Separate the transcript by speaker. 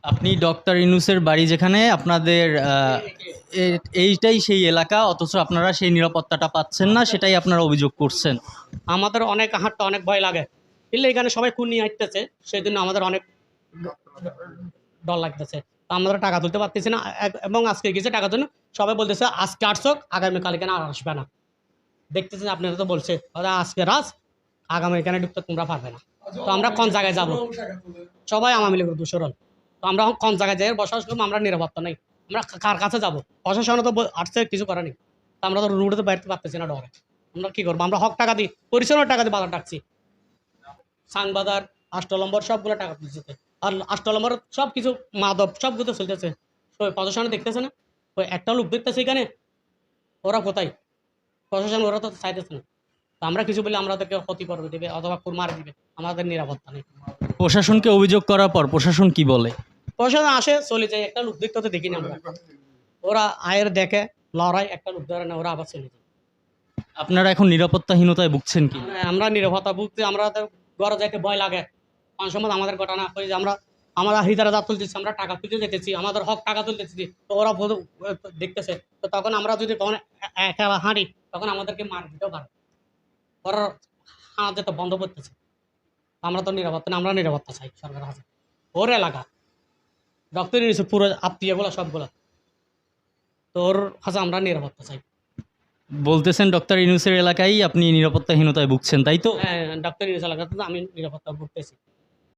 Speaker 1: আপনি ডক্টর ইউনূসের বাড়ি যেখানে আপনাদের এইটাই সেই এলাকা, অথচ আপনারা সেই নিরাপত্তাটা পাচ্ছেন না, সেটাই আপনারা অভিযোগ করছেন।
Speaker 2: আমাদের অনেক হাঁটতে অনেক ভয় লাগে, বুঝলে এখানে সবাই খুন নিয়ে হাঁটতেছে, সেই জন্য আমাদের অনেক ডর লাগতেছে। তো আমরা টাকা তুলতে পারতেছি না, এবং আজকে গেছে টাকার জন্য সবাই বলতেছে আজকে আসছো আগামীকাল এখানে আর আসবে না। দেখতেছেন আপনারা তো বলছে আজকে রাত, আগামী এখানে ঢুকতে তোমরা পারবে না। তো আমরা কোন জায়গায় যাব? সবাই আওয়ামী লীগের দোষরল। তো আমরা কোন জায়গায় যাই বসবাস করবো? আমরা নিরাপত্তা নেই, আমরা কার কাছে যাব? প্রশাসনে তো আসছে, কিছু করেনি। তো আমরা তো রুটে তো বাইরে পারতেছি না ডরে। আমরা কি করবো? আমরা হক টাকা দিই, পরিচালনার টাকা দিয়ে বাজার ডাকছি, সাংবাদার আষ্টলম্বর সবগুলো টাকা দিচ্ছে। আর আষ্টলম্বর সব কিছু মাদক সবগুলো চলতেছে, প্রশাসনে দেখতেছে না। ওই একটা লোক দেখতেছে এখানে, ওরা কোথায়? প্রশাসন ওরা তো চাইতেছে না। তো আমরা কিছু বলে আমাদেরকে ক্ষতি করবে দেবে অথবা মারা দিবে, আমাদের নিরাপত্তা নেই।
Speaker 1: প্রশাসনকে অভিযোগ করার পর প্রশাসন কি বলে?
Speaker 2: প্রশাসন আসে চলে যায়, একটা লোক দেখতে তো দেখিনি আমরা। ওরা আয়ের দেখে লড়াই, একটা লোক ধরে না, ওরা আবার চলে যায়।
Speaker 1: আপনারা এখন নিরাপত্তাহীনতায় ভুগছেন কি?
Speaker 2: আমরা নিরাপত্তা বুঝতে আমরা ঘরে যাইতে ভয় লাগে। অনেক সময় আমাদের ঘটনা হয়ে যে আমরা আমাদের হৃদয় জাত তুলতেছি, আমরা টাকা তুলতে যেতেছি, আমাদের হক টাকা তুলতেছি, তো ওরা দেখতেছে। তো তখন আমরা যদি তখন একা হাঁটি, তখন আমাদেরকে মার দিতেও পারে। ওরা হাত যেতে বন্ধ করতেছে। আমরা তো নিরাপত্তা না, আমরা নিরাপত্তা চাই সরকার কাছে। ওর এলাকা ডক্টর নিয়েছে পুরো আত্মীয়গুলো সবগুলো, তো ওর কাছে আমরা নিরাপত্তা চাই।
Speaker 1: বলতেছেন ডক্টর ইউনূসের এলাকায় আপনি নিরাপত্তাহীনতায় ভুগছেন, তাই তো?
Speaker 2: হ্যাঁ, ডক্টর নিয়েছে এলাকাতে আমি নিরাপত্তা ভুগতেছি।